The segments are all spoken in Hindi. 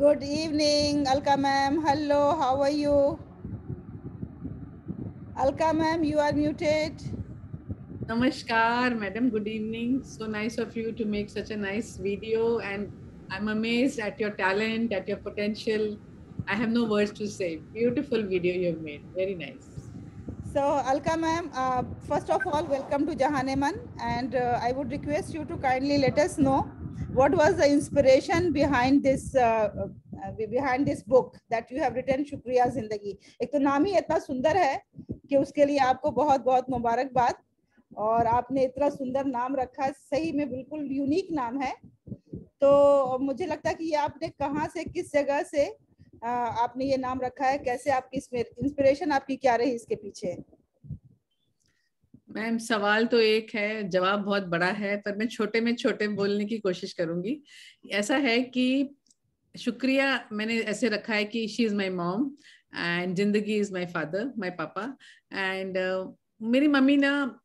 Good evening, Alka ma'am. Hello, how are you? Alka ma'am, you are muted. Namaskar, madam. Good evening. So nice of you to make such a nice video, and I'm amazed at your talent, at your potential. I have no words to say. Beautiful video you've made. Very nice. So, Alka ma'am, first of all, welcome to Jahaneman, and I would request you to kindly let us know what was the inspiration behind this book that you have written, शुक्रिया जिंदगी. एक तो नाम ही इतना सुंदर है कि उसके लिए आपको बहुत बहुत मुबारकबाद. और आपने इतना सुंदर नाम रखा है, सही में बिल्कुल यूनिक नाम है. तो मुझे लगता है कि ये आपने कहाँ से, किस जगह से आपने ये नाम रखा है, कैसे आपकी इंस्पिरेशन आपकी क्या रही इसके पीछे? मैम, सवाल तो एक है, जवाब बहुत बड़ा है, पर मैं छोटे में छोटे बोलने की कोशिश करूंगी. ऐसा है कि शुक्रिया मैंने ऐसे रखा है कि she is my mom and जिंदगी इज माई फादर, माई पापा. एंड मेरी मम्मी ना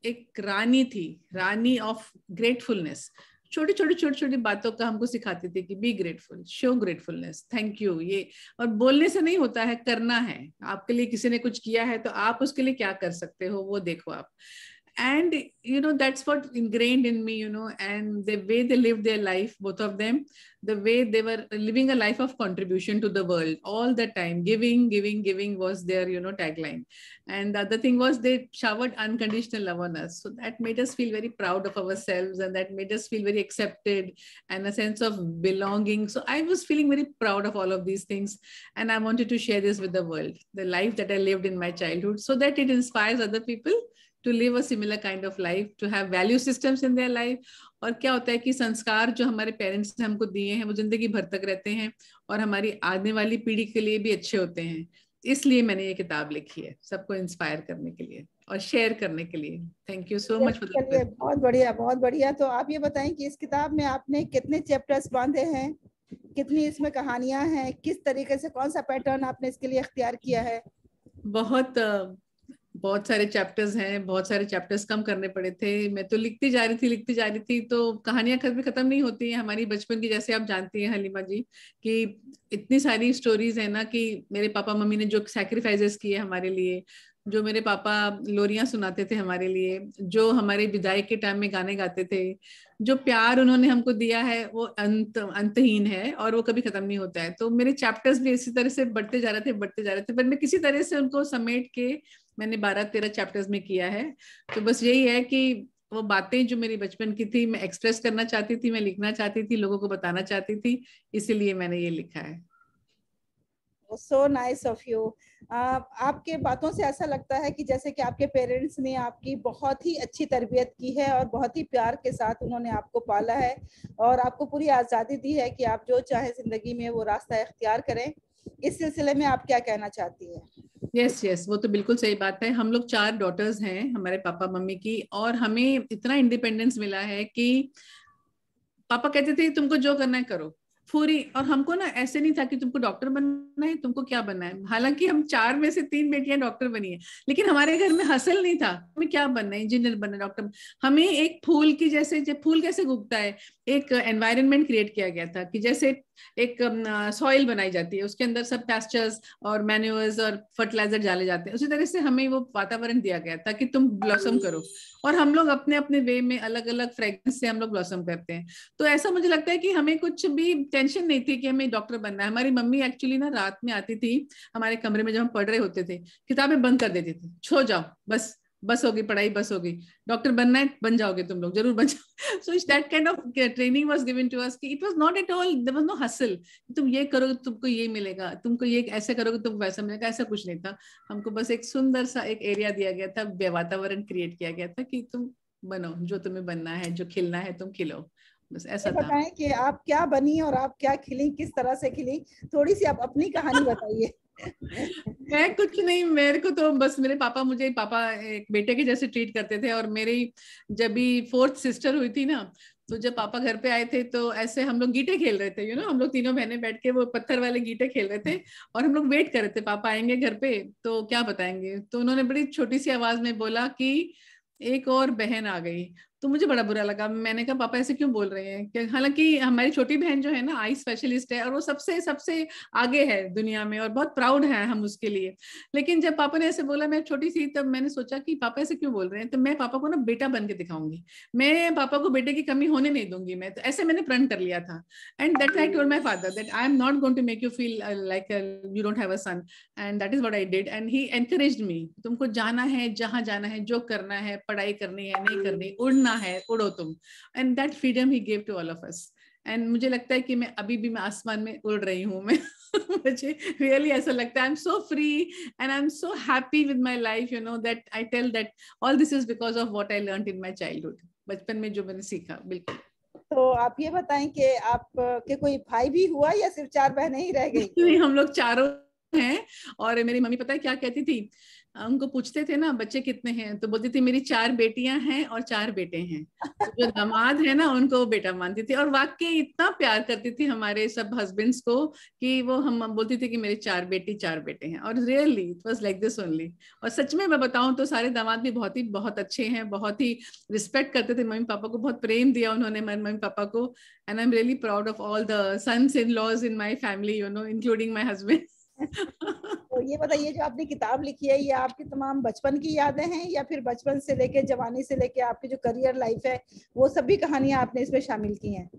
एक रानी थी, रानी ऑफ ग्रेटफुलनेस. छोटी छोटी छोटी छोटी बातों का हमको सिखाती थी कि be grateful, show gratefulness, thank you. ये और बोलने से नहीं होता है, करना है. आपके लिए किसी ने कुछ किया है तो आप उसके लिए क्या कर सकते हो वो देखो आप. And that's what ingrained in me, and the way they lived their life, both of them, the way they were living a life of contribution to the world all the time. Giving, giving, giving was their tagline. And the other thing was they showered unconditional love on us, so that made us feel very proud of ourselves, and that made us feel very accepted and a sense of belonging. So I was feeling very proud of all of these things, and I wanted to share this with the world, the life that I lived in my childhood, so that it inspires other people to live a similar kind of life, to have value systems in their life. और क्या होता है कि संस्कार जो हमारे पेरेंट्स ने हमको दिए हैं वो जिंदगी भर तक रहते हैं और हमारी आने वाली पीढ़ी के लिए भी अच्छे होते हैं. इसलिए मैंने ये किताब लिखी है, सबको इंस्पायर करने के लिए और शेयर करने के लिए. Thank you so much for the. चलिए, बहुत बढ़िया, बहुत बढ़िया. तो आप ये बताएं कि इस किताब में आपने कितने चैप्टर्स बांधे हैं, कितनी इसमें कहानियां हैं, किस तरीके से, कौन सा पैटर्न आपने इसके लिए इख्तियार किया है? बहुत सारे चैप्टर्स हैं, बहुत सारे चैप्टर्स कम करने पड़े थे. मैं तो लिखती जा रही थी तो कहानियां कभी खत्म नहीं होती हैं हमारी बचपन की. जैसे आप जानती हैं हलीमा जी कि इतनी सारी स्टोरीज है ना, कि मेरे पापा मम्मी ने जो सैक्रिफाइसेस किए हमारे लिए, जो मेरे पापा लोरियां सुनाते थे हमारे लिए, जो हमारे विदाई के टाइम में गाने गाते थे, जो प्यार उन्होंने हमको दिया है वो अंतहीन है और वो कभी खत्म नहीं होता है. तो मेरे चैप्टर्स भी इसी तरह से बढ़ते जा रहे थे, पर मैं किसी तरह से उनको समेट के मैंने 12-13 चैप्टर्स में किया है. तो बस यही है कि वो बातें जो मेरी बचपन की थी मैं एक्सप्रेस करना चाहती थी, मैं लिखना चाहती थी, लोगों को बताना चाहती थी, इसीलिए मैंने ये लिखा है. So nice of you. आपके बातों से ऐसा लगता है कि जैसे कि आपके पेरेंट्स ने आपकी बहुत ही अच्छी तरबियत की है और बहुत ही प्यार के साथ उन्होंने आपको पाला है और आपको पूरी आज़ादी दी है कि आप जो चाहे जिंदगी में वो रास्ता इख्तियार करें. इस सिलसिले में आप क्या कहना चाहती हैं? यस, वो तो बिल्कुल सही बात है. हम लोग 4 डॉटर्स हैं हमारे पापा मम्मी की, और हमें इतना इंडिपेंडेंस मिला है कि पापा कहते थे तुमको जो करना है करो पूरी. और हमको ना ऐसे नहीं था कि तुमको डॉक्टर बनना है, तुमको क्या बनना है. हालांकि हम 4 में से 3 बेटियां डॉक्टर बनी है, लेकिन हमारे घर में हसल नहीं था हमें क्या बनना है, इंजीनियर बनना है, डॉक्टर. हमें एक फूल की जैसे, जब फूल कैसे उगता है, एक एनवायरनमेंट क्रिएट किया गया था कि जैसे एक सॉइल बनाई जाती है, उसके अंदर सब पैस्चर्स और मैन्योर्स और फर्टिलाइजर डाले जाते हैं, उसी तरह से हमें वो वातावरण दिया गया था कि तुम ब्लॉसम करो. और हम लोग अपने अपने वे में अलग अलग फ्रेग्रेंस से हम लोग ब्लॉसम करते हैं. तो ऐसा मुझे लगता है कि हमें कुछ भी टेंशन नहीं थी कि हमें डॉक्टर बनना है. हमारी मम्मी एक्चुअली ना रात में आती थी हमारे कमरे में जब हम पढ़ रहे होते थे, किताबें बंद कर देती थी, सो जाओ बस, बस होगी पढ़ाई, बस होगी, डॉक्टर बनना है बन जाओगे तुम लोग, जरूर बन जाओ. So that kind of training was given to us कि it was not at all, there was no hassle, तुम ये करोगे तुमको ये मिलेगा, तुमको ये ऐसे करोगे तुमको वैसा मिलेगा, ऐसा कुछ नहीं था. हमको बस एक सुंदर सा एक एरिया दिया गया था, वातावरण क्रिएट किया गया था कि तुम बनो जो तुम्हें बनना है, जो खिलना है तुम खिलो, बस ऐसा था. बताएं कि आप क्या बनी और आप क्या खिली, किस तरह से खिली, थोड़ी सी आप अपनी कहानी बताइए. मैं कुछ नहीं, मेरे को तो बस मेरे पापा एक बेटे के जैसे ट्रीट करते थे. और मेरी जब भी 4th सिस्टर हुई थी ना, तो जब पापा घर पे आए थे तो ऐसे हम लोग गीटे खेल रहे थे, हम लोग तीनों बहनें बैठ के वो पत्थर वाले गीटे खेल रहे थे, और हम लोग वेट कर रहे थे पापा आएंगे घर पे तो क्या बताएंगे. तो उन्होंने बड़ी छोटी सी आवाज में बोला कि एक और बहन आ गई. तो मुझे बड़ा बुरा लगा। मैंने कहा पापा ऐसे क्यों बोल रहे हैं, हालांकि हमारी छोटी बहन जो है ना आई स्पेशलिस्ट है और वो सबसे सबसे आगे है दुनिया में और बहुत प्राउड है हम उसके लिए। लेकिन जब पापा ने ऐसे बोला, मैं छोटी थी, तब मैंने सोचा कि पापा ऐसे क्यों बोल रहे हैं, तो मैं पापा को ना बेटा बन के दिखाऊंगी, मैं पापा को बेटे की कमी होने नहीं दूंगी। मैं तो ऐसे मैंने प्रण कर लिया था। And that I told my father that I am not going to make you feel like you don't have a son, and that is what I did. And he encouraged me, तुमको जाना है, जहां जाना है, जो करना है, पढ़ाई करनी है, नहीं करनी, उड़ना है, उड़ो तुम। And that freedom he give to all of us. And मुझे लगता है कि मैं अभी भी मैं आसमान में उड़ रही हूँ मैं मुझे रियली ऐसा लगता है, I am so free and I am so happy with my life, you know, that I tell that all this is because of what I learned in my childhood. बचपन में जो मैंने सीखा। बिल्कुल। तो आप ये बताएं कि आप के कोई भाई भी हुआ या सिर्फ 4 बहनें ही रह गई? नहीं, हम लोग चारों हैं। और मेरी मम्मी पता है क्या कहती थी, उनको पूछते थे ना बच्चे कितने हैं, तो बोलती थी मेरी 4 बेटियां हैं और 4 बेटे हैं। तो जो दामाद है ना उनको वो बेटा मानती थी, और वाकई इतना प्यार करती थी हमारे सब हस्बैंड्स को कि वो हम बोलती थी कि मेरे 4 बेटी 4 बेटे हैं। और really it was like this only. और सच में मैं बताऊं तो सारे दामाद भी बहुत अच्छे हैं, बहुत ही रिस्पेक्ट करते थे मम्मी पापा को, बहुत प्रेम दिया उन्होंने मम्मी पापा को। And I am really proud of all the sons in laws in my family, you know, including my husband. तो ये बताइए, जो आपने किताब लिखी है, ये आपकी तमाम बचपन की यादें हैं या फिर बचपन से लेके जवानी से लेके आपकी जो करियर लाइफ है वो सभी कहानियां आपने इसमें शामिल की हैं?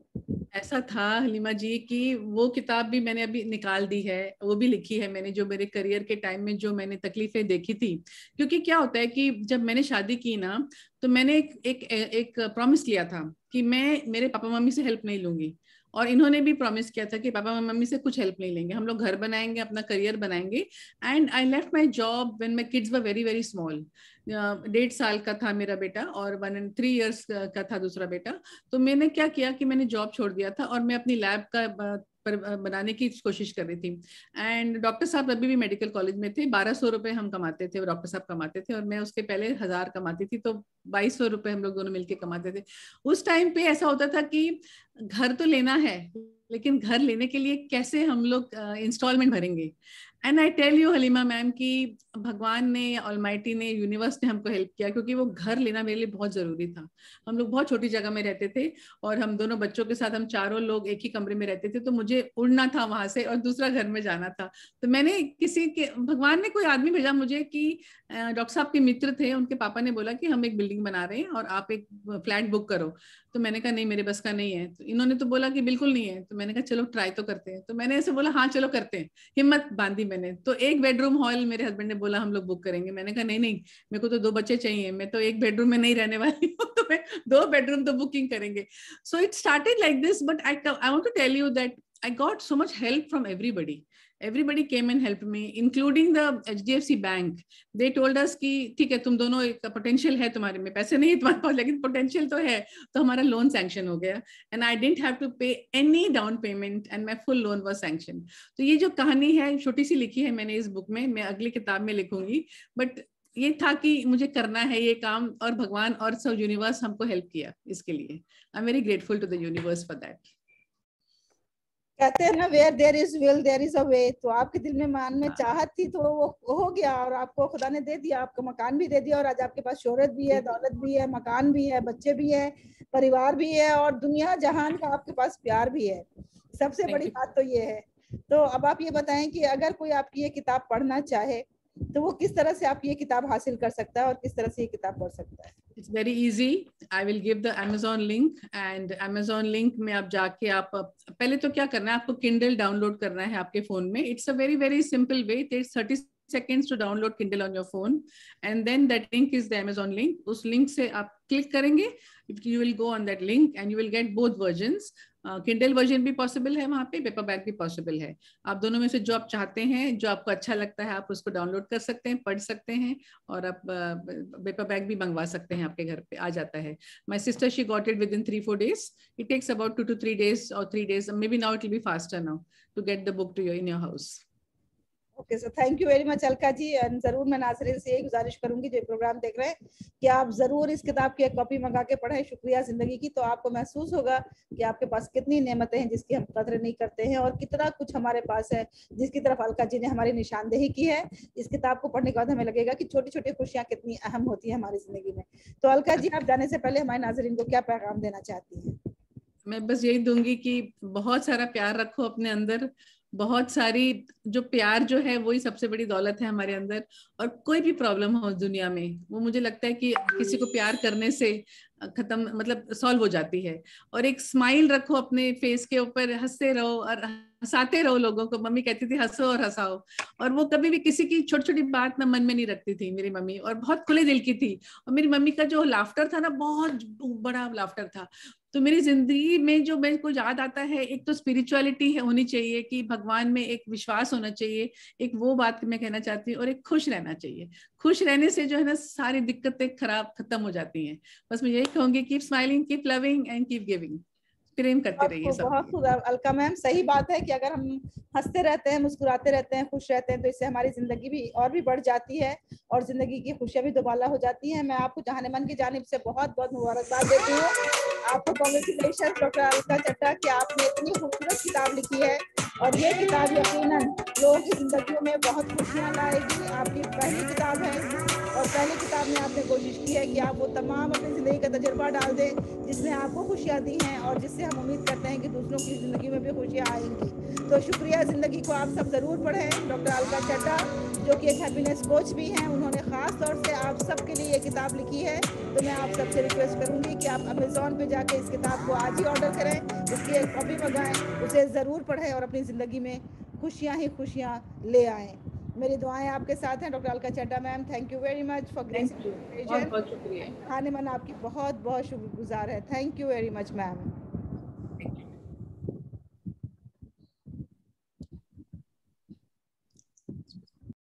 ऐसा था हलीमा जी कि वो किताब भी मैंने अभी निकाल दी है, वो भी लिखी है मैंने, जो मेरे करियर के टाइम में जो मैंने तकलीफें देखी थी। क्योंकि क्या होता है कि जब मैंने शादी की ना, तो मैंने एक प्रॉमिस लिया था कि मैं मेरे पापा मम्मी से हेल्प नहीं लूंगी, और इन्होंने भी प्रॉमिस किया था कि पापा मम्मी से कुछ हेल्प नहीं लेंगे, हम लोग घर बनाएंगे, अपना करियर बनाएंगे। And I left my job when my kids were very very small. 1.5 साल का था मेरा बेटा और 3 years का था दूसरा बेटा। तो मैंने क्या किया कि मैंने जॉब छोड़ दिया था और मैं अपनी लैब का पर बनाने की कोशिश कर रही थी। एंड डॉक्टर साहब अभी भी मेडिकल कॉलेज में थे, 1200 रुपए हम कमाते थे, डॉक्टर साहब कमाते थे, और मैं उसके पहले 1000 कमाती थी, तो 2200 रुपए हम लोग दोनों मिलके कमाते थे। उस टाइम पे ऐसा होता था कि घर तो लेना है, लेकिन घर लेने के लिए कैसे हम लोग इंस्टॉलमेंट भरेंगे। And I tell you Halima ma'am कि भगवान ने, ऑलमाइटी ने, यूनिवर्स ने हमको हेल्प किया, क्योंकि वो घर लेना मेरे लिए बहुत जरूरी था। हम लोग बहुत छोटी जगह में रहते थे और हम दोनों बच्चों के साथ हम चारों लोग एक ही कमरे में रहते थे, तो मुझे उड़ना था वहां से और दूसरा घर में जाना था। तो मैंने भगवान ने कोई आदमी भेजा मुझे कि डॉक्टर साहब के मित्र थे, उनके पापा ने बोला कि हम एक बिल्डिंग बना रहे हैं और आप एक फ्लैट बुक करो। तो मैंने कहा नहीं, मेरे बस का नहीं है। तो इन्होंने तो बोला कि बिल्कुल नहीं है। तो मैंने कहा चलो ट्राई तो करते हैं। तो मैंने ऐसे बोला हाँ चलो करते हैं, हिम्मत बांधी मैंने। तो 1 बेडरूम हॉल मेरे हस्बैंड ने बोला हम लोग बुक करेंगे। मैंने कहा नहीं नहीं, मेरे को तो 2 बच्चे चाहिए, मैं तो 1 बेडरूम में नहीं रहने वाली हूँ, तो मैं 2 बेडरूम तो बुकिंग करेंगे। So it started like this, but I want to tell you that I got so much help from everybody. Everybody came and helped me, including the HDFC Bank. They told us कि ठीक है, तुम दोनों, एक पोटेंशियल है तुम्हारे में, पैसे नहीं है तुम्हारे पास लेकिन पोटेंशियल तो है, तो हमारा लोन सैंक्शन हो गया। And I didn't have to pay any down payment and my full loan was sanction. तो ये जो कहानी है छोटी सी लिखी है मैंने इस बुक में, मैं अगली किताब में लिखूंगी। बट ये था कि मुझे करना है ये काम, और भगवान और सब यूनिवर्स हमको हेल्प किया इसके लिए। I am very grateful to the universe for that. कहते हैं ना, where there is will there is a way. तो आपके दिल में, मान में चाहत थी तो वो हो गया, और आपको खुदा ने दे दिया, आपको मकान भी दे दिया, और आज आपके पास शोहरत भी है, दौलत भी है, मकान भी है, बच्चे भी है, परिवार भी है, और दुनिया जहान का आपके पास प्यार भी है। सबसे बड़ी बात तो ये है। तो अब आप ये बताएं कि अगर कोई आपकी ये किताब पढ़ना चाहे तो वो किस तरह से आपकी ये किताब हासिल कर सकता है और किस तरह से ये किताब पढ़ सकता है? It's very easy. I will give the Amazon link, and Amazon link में आप जाके आप पहले तो क्या करना है, आपको Kindle डाउनलोड करना है आपके फोन में. It's a very very simple way. It takes 30 seconds to download Kindle on your phone, and then that link is the Amazon link. उस link से आप क्लिक करेंगे, you will go on that link and you will get both versions. Kindle version भी पॉसिबल है वहाँ पे, पेपर बैग भी पॉसिबल है। आप दोनों में से जो आप चाहते हैं, जो आपको अच्छा लगता है, आप उसको डाउनलोड कर सकते हैं, पढ़ सकते हैं, और आप पेपर बैग भी मंगवा सकते हैं, आपके घर पे आ जाता है। My sister she got it with in 3-4 days. It takes about 2 to 3 days or 3 days. Maybe now it will be faster now to get the book to you in your house. Okay, so thank you very much Alka ji. And जरूर मैं नाज़रीन से यही गुजारिश करूंगी जो प्रोग्राम देख रहे हैं कि आप जरूर इस किताब की एक कॉपी मंगा के पढ़ें, शुक्रिया जिंदगी की। तो आपको महसूस होगा कि आपके पास कितनी नेमतें हैं जिसकी हम कदर नहीं करते हैं, और कितना कुछ हमारे पास है जिसकी तरफ अलका जी ने हमारी निशानदेही की है। इस किताब को पढ़ने के बाद हमें लगेगा कि छोटी छोटी खुशियां कितनी अहम होती है हमारी जिंदगी में। तो अलका जी, आप जाने से पहले हमारे नाज़रीन को क्या पैगाम देना चाहती हैं? मैं बस यही दूंगी कि बहुत सारा प्यार रखो अपने अंदर, बहुत सारी, जो प्यार जो है वही सबसे बड़ी दौलत है हमारे अंदर। और कोई भी प्रॉब्लम हो दुनिया में, वो मुझे लगता है कि किसी को प्यार करने से खत्म, मतलब सॉल्व हो जाती है। और एक स्माइल रखो अपने फेस के ऊपर, हंसते रहो और हंसाते रहो लोगों को। मम्मी कहती थी हंसो और हंसाओ, और वो कभी भी किसी की छोटी छोटी बात ना मन में नहीं रखती थी मेरी मम्मी, और बहुत खुले दिल की थी। और मेरी मम्मी का जो लाफ्टर था ना, बहुत बड़ा लाफ्टर था। तो मेरी जिंदगी में जो मेरे को याद आता है, एक तो स्पिरिचुअलिटी है होनी चाहिए, कि भगवान में एक विश्वास होना चाहिए, एक वो बात मैं कहना चाहती हूँ, और एक खुश रहना चाहिए। खुश रहने से जो है ना सारी दिक्कतें खराब खत्म हो जाती हैं। बस मैं यही कहूंगी, keep smiling, keep loving and keep giving. प्रेम करते रहिए बहुत सबको। खूब अलका मैम, सही बात है कि अगर हम हंसते रहते हैं, मुस्कुराते रहते हैं, खुश रहते हैं, तो इससे हमारी जिंदगी भी और भी बढ़ जाती है और जिंदगी की खुशियां भी दोबारा हो जाती हैं। मैं आपको जहान मन की जानिब से बहुत बहुत मुबारकबाद देती हूँ। आपको कांग्रेचुलेशन डॉक्टर अलका चड्ढा कि आपने इतनी खूबसूरत किताब लिखी है, और ये किताब यकीनन लोगों की जिंदगियों में बहुत खुशियां लाएगी। आपकी पहली किताब है, और पहली किताब में आपने कोशिश की है कि आप वो तमाम अपनी ज़िंदगी का तजुर्बा डाल दें जिसने आपको खुशियाँ दी हैं, और जिससे हम उम्मीद करते हैं कि दूसरों की ज़िंदगी में भी खुशियाँ आएंगी। तो शुक्रिया ज़िंदगी को आप सब ज़रूर पढ़ें। डॉक्टर अलका चड्ढा जो कि एक हैप्पीनेस कोच भी हैं, उन्होंने ख़ास तौर से आप सबके लिए ये किताब लिखी है। तो मैं आप सबसे रिक्वेस्ट करूँगी कि आप अमेज़ॉन पे जाके इस किताब को आज ही ऑर्डर करें, इसकी एक कॉपी मंगाएं, उसे ज़रूर पढ़ें और अपनी ज़िंदगी में खुशियाँ ही खुशियाँ ले आएँ। मेरी दुआएं आपके साथ हैं doctor Alka Chadha ma'am. Thank you very much for grace thank you, बहुत ओकेजन। बहुत शुक्रिया। खाने मन आपकी बहुत बहुत शुक्रगुजार है। Thank you very much ma'am.